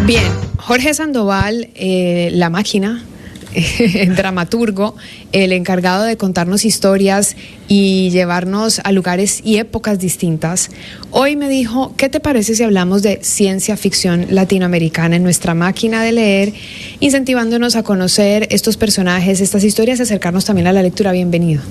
Bien, Jorge Sandoval, la máquina, dramaturgo, el encargado de contarnos historias y llevarnos a lugares y épocas distintas, hoy me dijo, ¿qué te parece si hablamos de ciencia ficción latinoamericana en nuestra máquina de leer, incentivándonos a conocer estos personajes, estas historias y acercarnos también a la lectura? Bienvenido.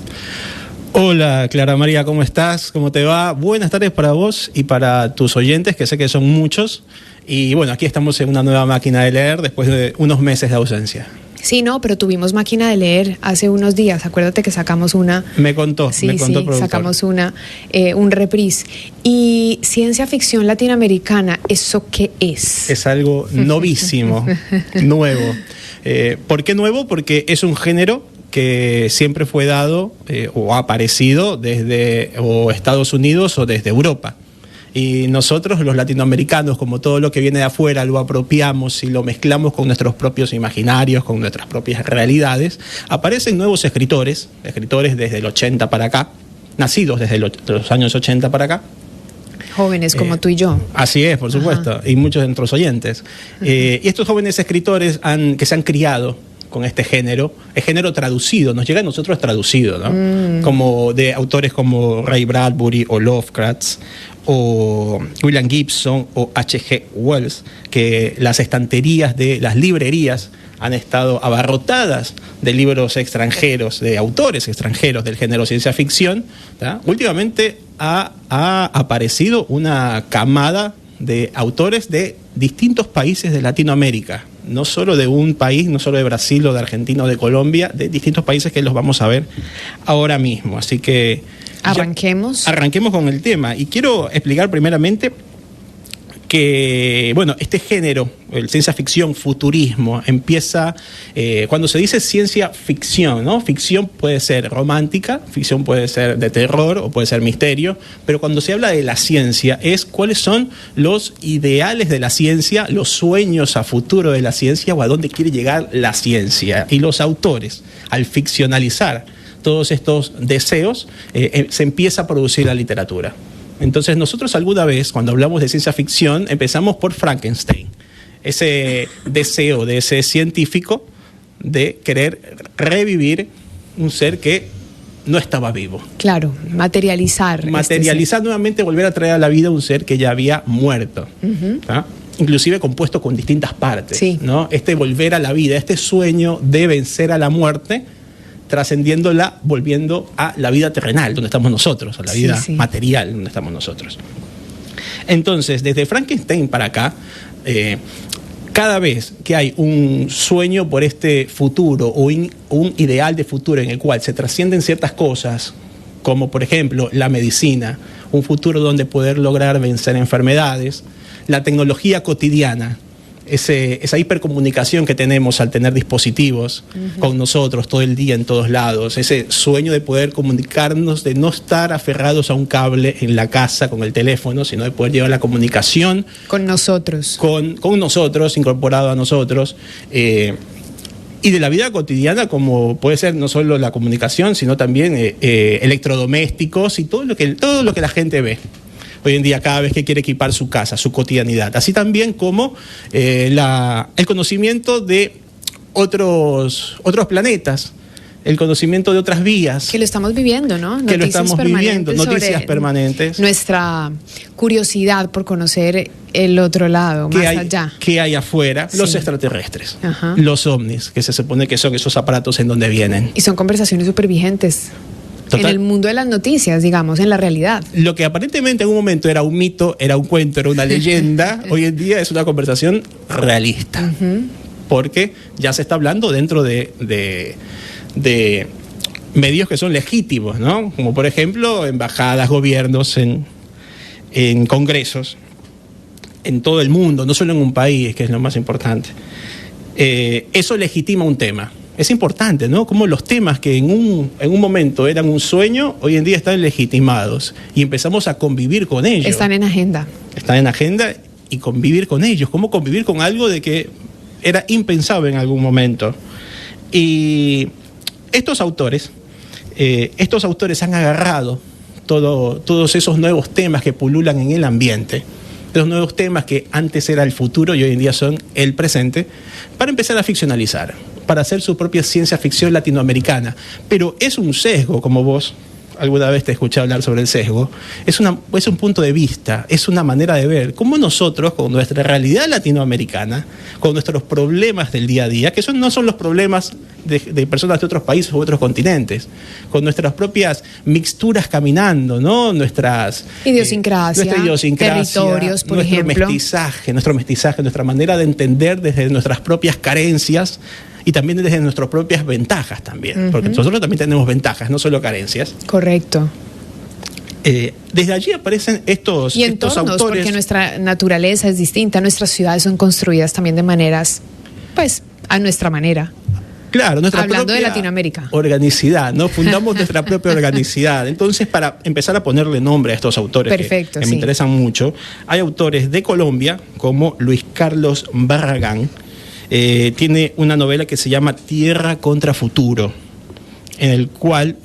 Hola Clara María, ¿cómo estás? ¿Cómo te va? Buenas tardes para vos y para tus oyentes, que sé que son muchos. Y bueno, aquí estamos en una nueva máquina de leer después de unos meses de ausencia. Sí, no, pero tuvimos máquina de leer hace unos días. Acuérdate que sacamos una. Me contó el productor. Sacamos un reprise. Y ciencia ficción latinoamericana, ¿eso qué es? Es algo novísimo, nuevo. ¿Por qué nuevo? Porque es un género que siempre fue dado o ha aparecido desde o Estados Unidos o desde Europa. Y nosotros, los latinoamericanos, como todo lo que viene de afuera, lo apropiamos y lo mezclamos con nuestros propios imaginarios, con nuestras propias realidades. Aparecen nuevos escritores desde el 80 para acá, nacidos desde los años 80 para acá. Jóvenes como tú y yo. Así es, por supuesto, y muchos de nuestros oyentes. Y estos jóvenes escritores que se han criado con este género, es género traducido, nos llega a nosotros traducido, ¿no? Como de autores como Ray Bradbury o Lovecraft, o William Gibson o H.G. Wells, que las estanterías de las librerías han estado abarrotadas de libros extranjeros, de autores extranjeros del género ciencia ficción, ¿tá? Últimamente ha aparecido una camada de autores de distintos países de Latinoamérica, no solo de un país, no solo de Brasil o de Argentina o de Colombia, de distintos países que los vamos a ver ahora mismo. Así que arranquemos con el tema. Y quiero explicar primeramente que, bueno, este género, el ciencia ficción, futurismo, empieza cuando se dice ciencia ficción, ¿no? Ficción puede ser romántica, ficción puede ser de terror o puede ser misterio, pero cuando se habla de la ciencia es cuáles son los ideales de la ciencia, los sueños a futuro de la ciencia o a dónde quiere llegar la ciencia. Y los autores, al ficcionalizar todos estos deseos, se empieza a producir la literatura. Entonces nosotros alguna vez, cuando hablamos de ciencia ficción, empezamos por Frankenstein. Ese deseo de ese científico de querer revivir un ser que no estaba vivo. Claro, materializar. Nuevamente, volver a traer a la vida un ser que ya había muerto. ¿Ah? Inclusive compuesto con distintas partes. Sí. ¿No? Este volver a la vida, este sueño de vencer a la muerte, trascendiéndola, volviendo a la vida terrenal, donde estamos nosotros, a la vida material, donde estamos nosotros. Entonces, desde Frankenstein para acá, cada vez que hay un sueño por este futuro o un ideal de futuro en el cual se trascienden ciertas cosas, como por ejemplo la medicina, un futuro donde poder lograr vencer enfermedades, la tecnología cotidiana, esa hipercomunicación que tenemos al tener dispositivos con nosotros todo el día en todos lados, ese sueño de poder comunicarnos, de no estar aferrados a un cable en la casa con el teléfono, sino de poder llevar la comunicación con nosotros, con nosotros, incorporado a nosotros, y de la vida cotidiana, como puede ser no solo la comunicación, sino también electrodomésticos y todo lo que la gente ve hoy en día cada vez que quiere equipar su casa, su cotidianidad. Así también como el conocimiento de otros planetas, el conocimiento de otras vías. Que lo estamos viviendo, ¿no? Noticias permanentes. Nuestra curiosidad por conocer el otro lado, más allá. ¿Qué hay afuera? Sí. Los extraterrestres, los ovnis, que se supone que son esos aparatos en donde vienen. Y son conversaciones súper vigentes. Total. En el mundo de las noticias, digamos, en la realidad. Lo que aparentemente en un momento era un mito, era un cuento, era una leyenda, hoy en día es una conversación realista. Porque ya se está hablando dentro de medios que son legítimos, ¿no? Como por ejemplo embajadas, gobiernos, en congresos, en todo el mundo, no solo en un país, que es lo más importante. Eso legitima un tema. Es importante, ¿no? Como los temas que en un momento eran un sueño, hoy en día están legitimados y empezamos a convivir con ellos. Están en agenda. Están en agenda y convivir con ellos. ¿Cómo convivir con algo de que era impensable en algún momento? Y estos autores han agarrado todos esos nuevos temas que pululan en el ambiente de los nuevos temas que antes era el futuro y hoy en día son el presente, para empezar a ficcionalizar, para hacer su propia ciencia ficción latinoamericana. Pero es un sesgo, como vos alguna vez te escuché hablar sobre el sesgo, es un punto de vista, es una manera de ver cómo nosotros, con nuestra realidad latinoamericana, con nuestros problemas del día a día, que no son los problemas de personas de otros países u otros continentes, con nuestras propias mixturas caminando, ¿no? Nuestra idiosincrasia, territorios, por ejemplo. Nuestro mestizaje, nuestra manera de entender desde nuestras propias carencias, y también desde nuestras propias ventajas también, porque nosotros también tenemos ventajas, no solo carencias. Correcto. Desde allí aparecen estos autores. Porque nuestra naturaleza es distinta, nuestras ciudades son construidas también de maneras, pues, a nuestra manera. Claro, nuestra hablando propia de Latinoamérica. Organicidad, ¿no? Fundamos nuestra propia organicidad. Entonces, para empezar a ponerle nombre a estos autores que me interesan mucho, hay autores de Colombia, como Luis Carlos Barragán. Tiene una novela que se llama Tierra contra Futuro, en el cual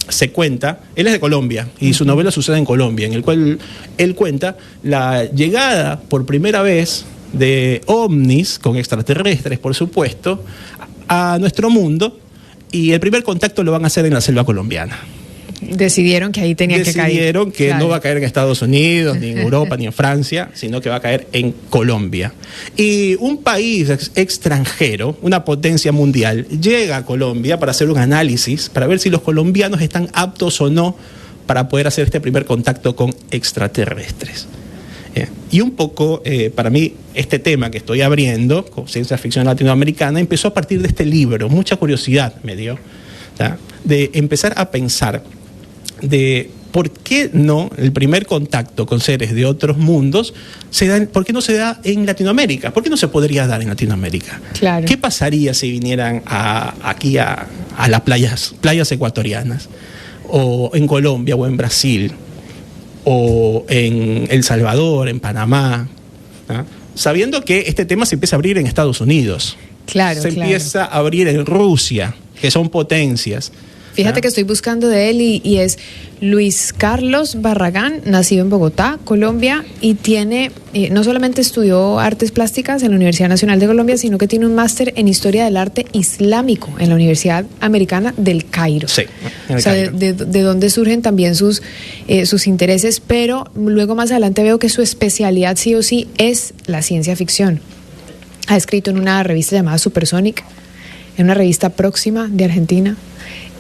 se cuenta, él es de Colombia y su novela sucede en Colombia, en el cual él cuenta la llegada por primera vez de ovnis, con extraterrestres por supuesto, a nuestro mundo, y el primer contacto lo van a hacer en la selva colombiana. Decidieron que ahí tenían que caer. Decidieron que no va a caer en Estados Unidos, ni en Europa, ni en Francia, sino que va a caer en Colombia. Y un país extranjero, una potencia mundial, llega a Colombia para hacer un análisis, para ver si los colombianos están aptos o no para poder hacer este primer contacto con extraterrestres. Y un poco, para mí, este tema que estoy abriendo, con ciencia ficción latinoamericana, empezó a partir de este libro. Mucha curiosidad me dio, ¿tá? De empezar a pensar de por qué no el primer contacto con seres de otros mundos por qué no se da en Latinoamérica, por qué no se podría dar en Latinoamérica. Claro. ¿Qué pasaría si vinieran aquí a las playas ecuatorianas, o en Colombia o en Brasil, o en El Salvador, en Panamá, ¿no? Sabiendo que este tema se empieza a abrir en Estados Unidos, empieza a abrir en Rusia, que son potencias. Fíjate que estoy buscando de él y es Luis Carlos Barragán, nacido en Bogotá, Colombia, y tiene, no solamente estudió artes plásticas en la Universidad Nacional de Colombia, sino que tiene un máster en Historia del Arte Islámico en la Universidad Americana del Cairo. Sí, o sea, de dónde surgen también sus intereses, pero luego más adelante veo que su especialidad sí o sí es la ciencia ficción. Ha escrito en una revista llamada Supersonic, en una revista Próxima de Argentina.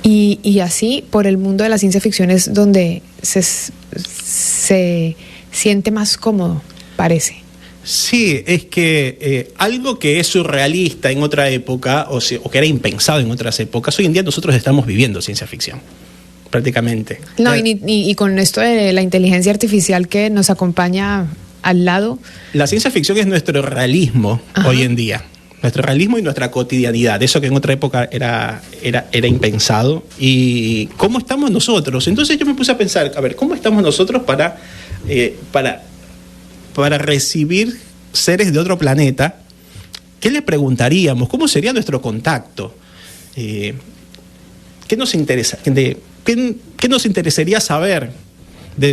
Y así, por el mundo de la ciencia ficción es donde se siente más cómodo, parece. Sí, es que algo que es surrealista en otra época, o que era impensado en otras épocas, hoy en día nosotros estamos viviendo ciencia ficción, prácticamente. No, y con esto de la inteligencia artificial que nos acompaña al lado. La ciencia ficción es nuestro realismo. Ajá. Hoy en día. Nuestro realismo y nuestra cotidianidad, eso que en otra época era impensado. ¿Y cómo estamos nosotros? Entonces yo me puse a pensar, a ver, ¿cómo estamos nosotros para recibir seres de otro planeta? ¿Qué le preguntaríamos? ¿Cómo sería nuestro contacto? ¿Qué nos interesa? ¿Qué nos interesaría saber de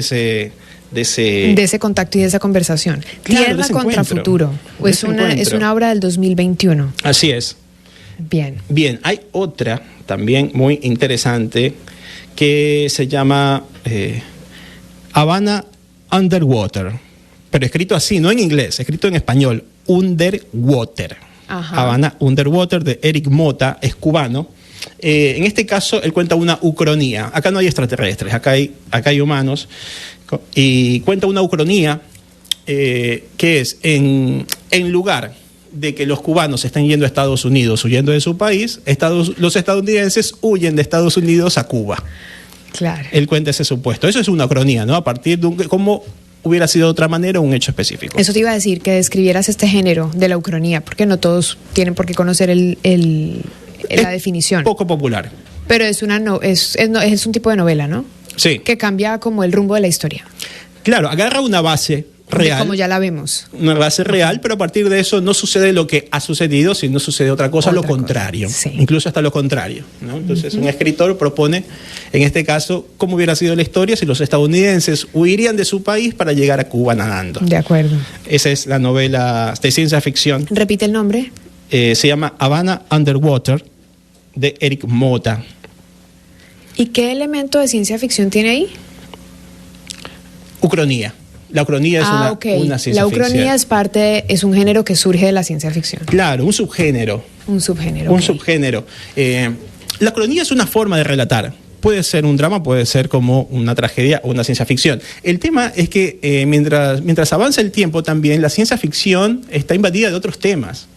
ese contacto y de esa conversación? Claro, Tierra contra Futuro. Es una obra del 2021. Así es. Bien, hay otra también muy interesante que se llama Havana Underwater, pero escrito así, no en inglés, escrito en español, Underwater. Ajá. Havana Underwater, de Eric Mota, es cubano. En este caso, él cuenta una ucronía. Acá no hay extraterrestres, acá hay humanos. Y cuenta una ucronía que es en lugar de que los cubanos estén yendo a Estados Unidos huyendo de su país, los estadounidenses huyen de Estados Unidos a Cuba. Claro. Él cuenta ese supuesto. Eso es una ucronía, ¿no? A partir de cómo hubiera sido de otra manera un hecho específico. Eso te iba a decir, que describieras este género de la ucronía, porque no todos tienen por qué conocer la definición. Poco popular. Pero es un tipo de novela, ¿no? Sí. Que cambia como el rumbo de la historia. Claro, agarra una base real. Como ya la vemos. Una base real, pero a partir de eso no sucede lo que ha sucedido, sino sucede otra cosa, lo contrario. Sí. Incluso hasta lo contrario, ¿no? Entonces, un escritor propone, en este caso, cómo hubiera sido la historia si los estadounidenses huirían de su país para llegar a Cuba nadando. De acuerdo. Esa es la novela de ciencia ficción. Repite el nombre. Se llama Havana Underwater, de Eric Mota. ¿Y qué elemento de ciencia ficción tiene ahí? Ucronía. La ucronía es una ciencia ficción. La ucronía es un género que surge de la ciencia ficción. Claro, un subgénero. Un subgénero. Un subgénero. La ucronía es una forma de relatar. Puede ser un drama, puede ser como una tragedia o una ciencia ficción. El tema es que mientras avanza el tiempo también, la ciencia ficción está invadida de otros temas.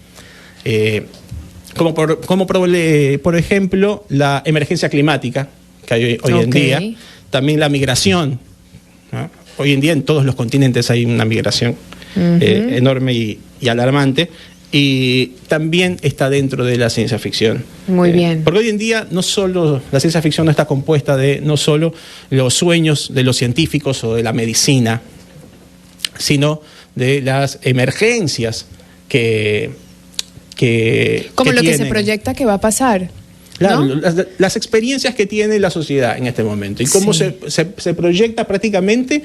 Como por ejemplo la emergencia climática que hay hoy en día, también la migración, ¿no? Hoy en día en todos los continentes hay una migración enorme y alarmante, y también está dentro de la ciencia ficción. Muy bien. Porque hoy en día no solo la ciencia ficción no está compuesta de no solo los sueños de los científicos o de la medicina, sino de las emergencias como lo tienen. que se proyecta que va a pasar. Claro, ¿no? las experiencias que tiene la sociedad en este momento y cómo se proyecta prácticamente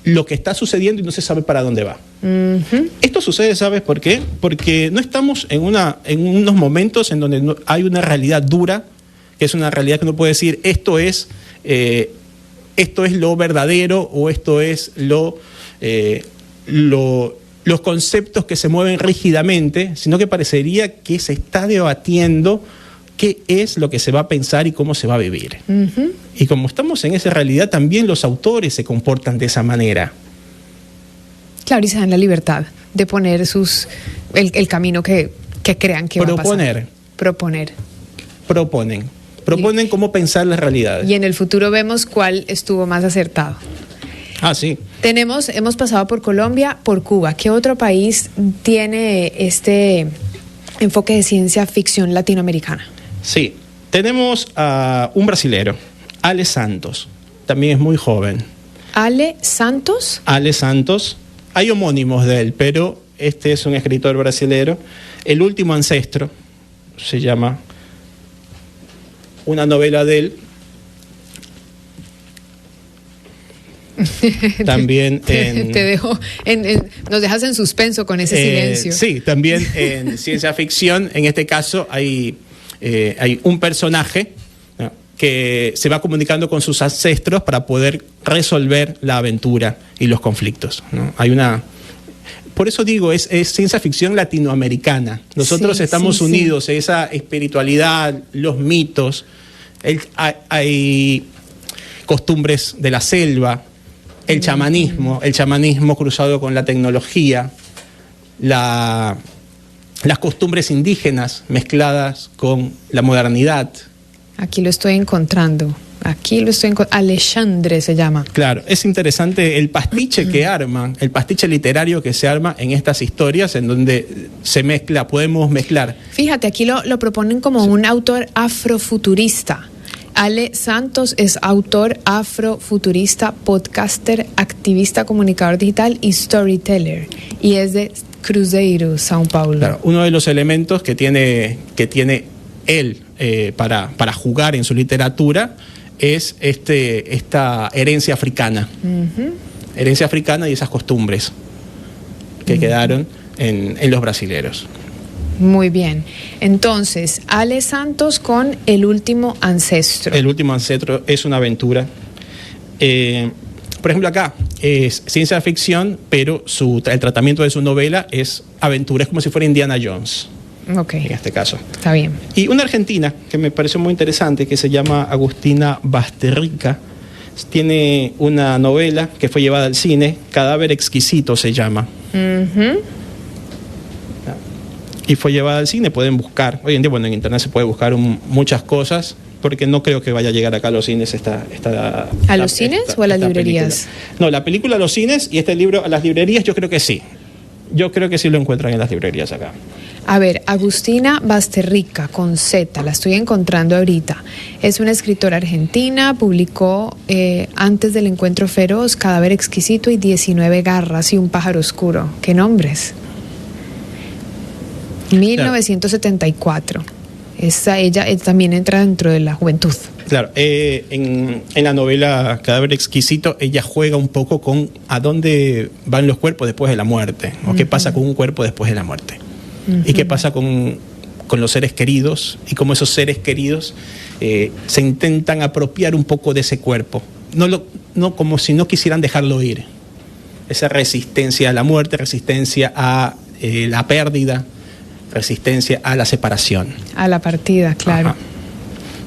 lo que está sucediendo y no se sabe para dónde va. Esto sucede, ¿sabes por qué? Porque no estamos en unos momentos en donde hay una realidad dura, que es una realidad que uno puede decir esto es lo verdadero o esto es los conceptos que se mueven rígidamente, sino que parecería que se está debatiendo qué es lo que se va a pensar y cómo se va a vivir. Y como estamos en esa realidad, también los autores se comportan de esa manera. Claro, y se dan la libertad de poner el camino que crean que va a pasar. Proponen cómo pensar las realidades. Y en el futuro vemos cuál estuvo más acertado. Ah, sí. Hemos pasado por Colombia, por Cuba. ¿Qué otro país tiene este enfoque de ciencia ficción latinoamericana? Sí, tenemos a un brasilero, Ale Santos. También es muy joven. ¿Ale Santos? Ale Santos. Hay homónimos de él, pero este es un escritor brasilero. El último ancestro se llama una novela de él. También te dejo nos dejas en suspenso con ese silencio. Sí, también en ciencia ficción, en este caso hay un personaje, ¿no?, que se va comunicando con sus ancestros para poder resolver la aventura y los conflictos, ¿no? Por eso digo, es ciencia ficción latinoamericana. Nosotros estamos unidos en esa espiritualidad, los mitos, hay costumbres de la selva, el chamanismo cruzado con la tecnología, las costumbres indígenas mezcladas con la modernidad. Aquí lo estoy encontrando. Alexandre se llama. Claro, es interesante el pastiche que arman, el pastiche literario que se arma en estas historias, en donde podemos mezclar. Fíjate, aquí lo proponen como un autor afrofuturista. Ale Santos es autor afrofuturista, podcaster, activista, comunicador digital y storyteller. Y es de Cruzeiro, São Paulo. Claro, uno de los elementos que tiene él para jugar en su literatura es esta herencia africana. Herencia africana y esas costumbres que quedaron en los brasileros. Muy bien. Entonces, Ale Santos con El último ancestro. El último ancestro es una aventura. Por ejemplo, acá es ciencia ficción, pero el tratamiento de su novela es aventura. Es como si fuera Indiana Jones. Ok. En este caso. Está bien. Y una argentina que me pareció muy interesante, que se llama Agustina Basterrica, tiene una novela que fue llevada al cine, Cadáver exquisito se llama. Y fue llevada al cine, pueden buscar. Hoy en día, en internet se puede buscar muchas cosas, porque no creo que vaya a llegar acá a los cines ¿A los cines o a las librerías? Película. No, la película a los cines y este libro a las librerías, yo creo que sí. Yo creo que sí lo encuentran en las librerías acá. A ver, Agustina Basterrica, con Z, la estoy encontrando ahorita. Es una escritora argentina, publicó antes del encuentro feroz, Cadáver exquisito y 19 garras y un pájaro oscuro. ¿Qué nombres? 1974. Ella también entra dentro de la juventud. Claro, en la novela Cadáver exquisito, ella juega un poco con a dónde van los cuerpos después de la muerte, o qué pasa con un cuerpo después de la muerte. Y qué pasa con los seres queridos, y cómo esos seres queridos se intentan apropiar un poco de ese cuerpo, no como si no quisieran dejarlo ir. Esa resistencia a la muerte, resistencia a la pérdida, resistencia a la separación. A la partida, claro. Ajá.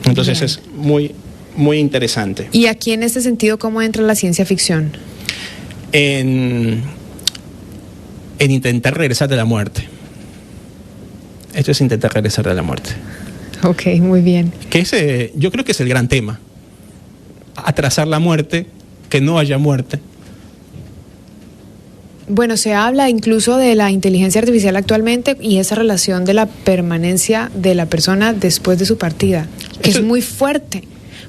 Entonces bien. Es muy, muy interesante. ¿Y aquí en este sentido cómo entra la ciencia ficción? En intentar regresar de la muerte. Esto es intentar regresar de la muerte. Ok, muy bien. Que yo creo que es el gran tema. Atrasar la muerte, que no haya muerte. Bueno, se habla incluso de la inteligencia artificial actualmente y esa relación de la permanencia de la persona después de su partida. Es muy fuerte,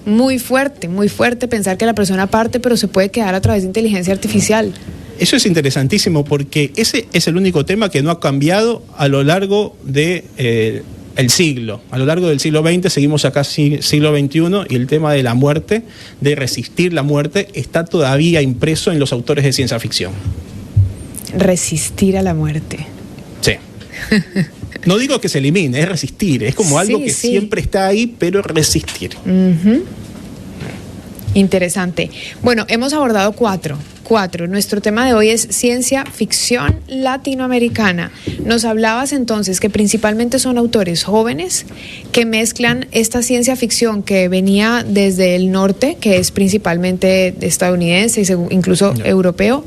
muy fuerte, muy fuerte pensar que la persona parte pero se puede quedar a través de inteligencia artificial. Eso es interesantísimo porque ese es el único tema que no ha cambiado a lo largo de el siglo. A lo largo del siglo XX seguimos acá siglo XXI y el tema de la muerte, de resistir la muerte, está todavía impreso en los autores de ciencia ficción. Resistir a la muerte. Sí. No digo que se elimine, es resistir. Es como algo que siempre está ahí, pero resistir. Interesante. Bueno, hemos abordado cuatro. Nuestro tema de hoy es ciencia ficción latinoamericana. Nos hablabas entonces que principalmente son autores jóvenes que mezclan esta ciencia ficción que venía desde el norte, que es principalmente estadounidense y incluso europeo.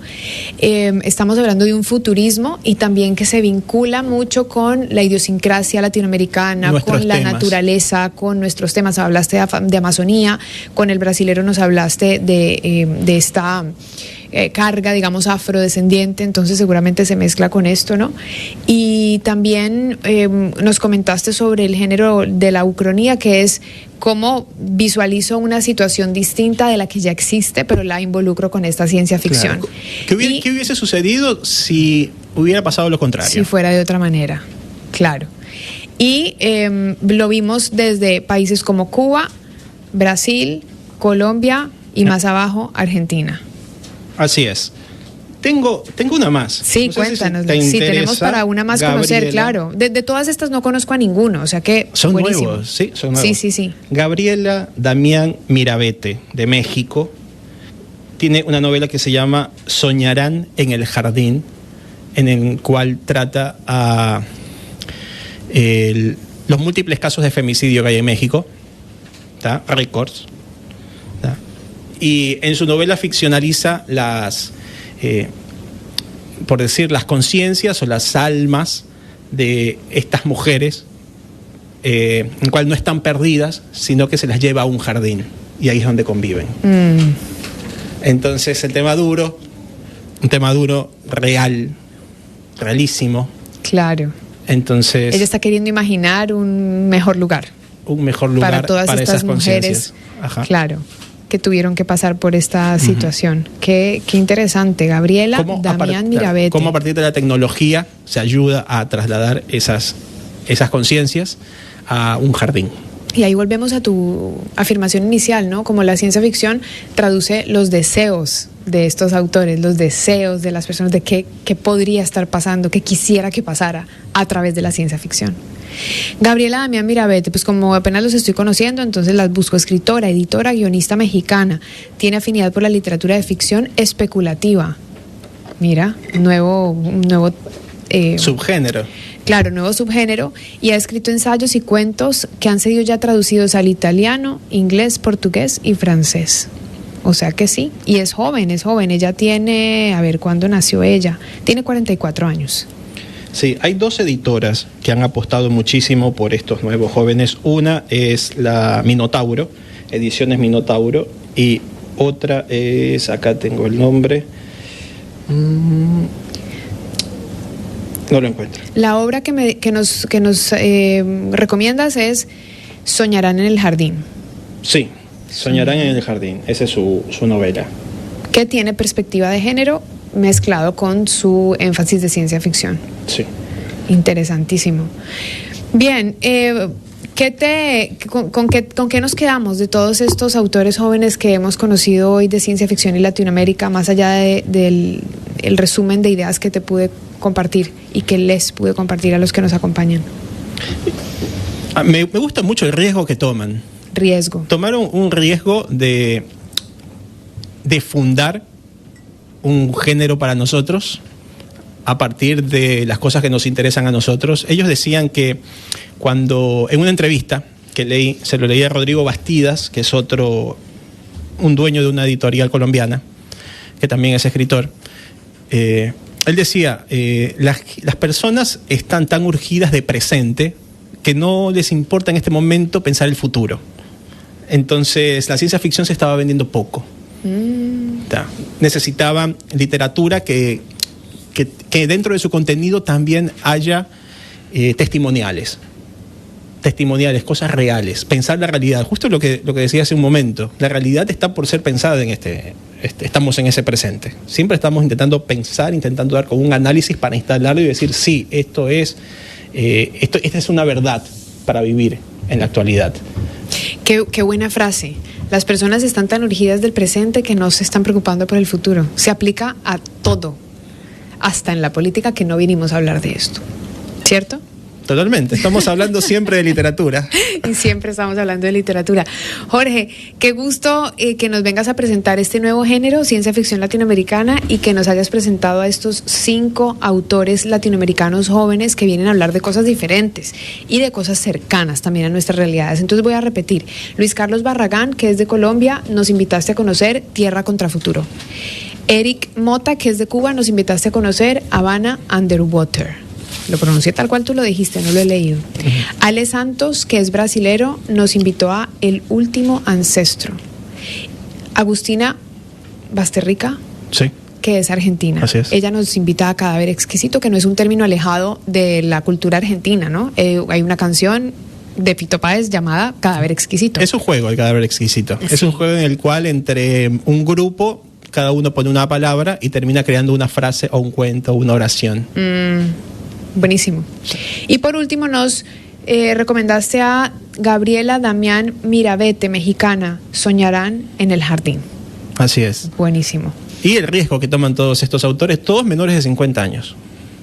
Estamos hablando de un futurismo y también que se vincula mucho con la idiosincrasia latinoamericana, con la naturaleza, con nuestros temas. Hablaste de Amazonía, con el brasilero nos hablaste de esta carga, digamos, afrodescendiente, entonces seguramente se mezcla con esto, ¿no? Y también nos comentaste sobre el género de la ucronía, que es cómo visualizo una situación distinta de la que ya existe, pero la involucro con esta ciencia ficción. Claro. ¿Qué hubiese sucedido si hubiera pasado lo contrario? Si fuera de otra manera, claro. Y lo vimos desde países como Cuba, Brasil, Colombia y más abajo, Argentina. Así es. Tengo una más. Sí, no cuéntanos. Si tenemos para una más Gabriela. Conocer, claro. De todas estas no conozco a ninguno, o sea que son buenísimo. Nuevos, sí, son nuevos. Sí. Gabriela Damián Mirabete, de México, tiene una novela que se llama Soñarán en el jardín, en el cual trata a los múltiples casos de femicidio que hay en México, ¿tá? Récords. Y en su novela ficcionaliza por decir, las conciencias o las almas de estas mujeres, en cual no están perdidas, sino que se las lleva a un jardín y ahí es donde conviven. Entonces un tema duro, realísimo. Claro. Entonces ella está queriendo imaginar un mejor lugar para todas estas mujeres. Ajá. Claro, que tuvieron que pasar por esta situación. Qué interesante, Gabriela Damián Mirabete. Cómo a partir de la tecnología se ayuda a trasladar esas conciencias a un jardín. Y ahí volvemos a tu afirmación inicial, ¿no? Como la ciencia ficción traduce los deseos de estos autores, los deseos de las personas de qué podría estar pasando, qué quisiera que pasara a través de la ciencia ficción. Gabriela Damián Mirabete, pues como apenas los estoy conociendo, entonces las busco. Escritora, editora, guionista mexicana. Tiene afinidad por la literatura de ficción especulativa. Mira, un nuevo subgénero. Claro, nuevo subgénero, y ha escrito ensayos y cuentos que han sido ya traducidos al italiano, inglés, portugués y francés. O sea que sí, y es joven. Ella tiene, a ver, ¿cuándo nació ella? Tiene 44 años. Sí, hay dos editoras que han apostado muchísimo por estos nuevos jóvenes. Una es la Minotauro, Ediciones Minotauro, y otra es, acá tengo el nombre, No lo encuentro. La obra que nos recomiendas es Soñarán en el jardín. Sí, Soñarán en el jardín. Esa es su novela. Que tiene perspectiva de género mezclado con su énfasis de ciencia ficción. Sí. Interesantísimo. Bien, ¿con qué nos quedamos de todos estos autores jóvenes que hemos conocido hoy de ciencia ficción y Latinoamérica, más allá del resumen de ideas que te pude compartir y que les pude compartir a los que nos acompañan? Me gusta mucho el riesgo que toman. Riesgo. Tomaron un riesgo de fundar un género para nosotros a partir de las cosas que nos interesan a nosotros. Ellos decían que cuando, en una entrevista que leí, se lo leí a Rodrigo Bastidas, que es un dueño de una editorial colombiana, que también es escritor, él decía, las personas están tan urgidas de presente que no les importa en este momento pensar el futuro. Entonces la ciencia ficción se estaba vendiendo poco. Necesitaban literatura que dentro de su contenido también haya testimoniales, cosas reales, pensar la realidad. Justo lo que decía hace un momento, la realidad está por ser pensada estamos en ese presente. Siempre estamos intentando pensar, intentando dar con un análisis para instalarlo y decir, sí, esta es una verdad para vivir en la actualidad. Qué buena frase. Las personas están tan urgidas del presente que no se están preocupando por el futuro. Se aplica a todo, hasta en la política, que no vinimos a hablar de esto, ¿cierto? Totalmente, estamos hablando siempre de literatura. Y siempre estamos hablando de literatura. Jorge, qué gusto que nos vengas a presentar este nuevo género, ciencia ficción latinoamericana, y que nos hayas presentado a estos 5 autores latinoamericanos jóvenes que vienen a hablar de cosas diferentes y de cosas cercanas también a nuestras realidades. Entonces voy a repetir, Luis Carlos Barragán, que es de Colombia, nos invitaste a conocer Tierra contra Futuro. Eric Mota, que es de Cuba, nos invitaste a conocer Havana Underwater. Lo pronuncié tal cual tú lo dijiste, no lo he leído. Ale Santos, que es brasilero, nos invitó a El Último Ancestro. Agustina Basterrica, sí, que es argentina. Así es. Ella nos invita a Cadáver Exquisito, que no es un término alejado de la cultura argentina, ¿no? Hay una canción de Fito Páez llamada Cadáver Exquisito. Es un juego, el Cadáver Exquisito. Sí. Es un juego en el cual entre un grupo, cada uno pone una palabra y termina creando una frase o un cuento o una oración. Buenísimo. Y por último nos recomendaste a Gabriela Damián Mirabete, mexicana, Soñarán en el jardín. Así es. Buenísimo. Y el riesgo que toman todos estos autores, todos menores de 50 años.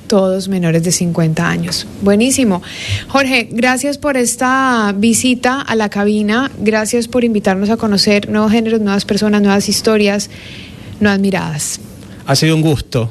Todos menores de 50 años. Buenísimo. Jorge, gracias por esta visita a la cabina, gracias por invitarnos a conocer nuevos géneros, nuevas personas, nuevas historias, nuevas miradas. Ha sido un gusto.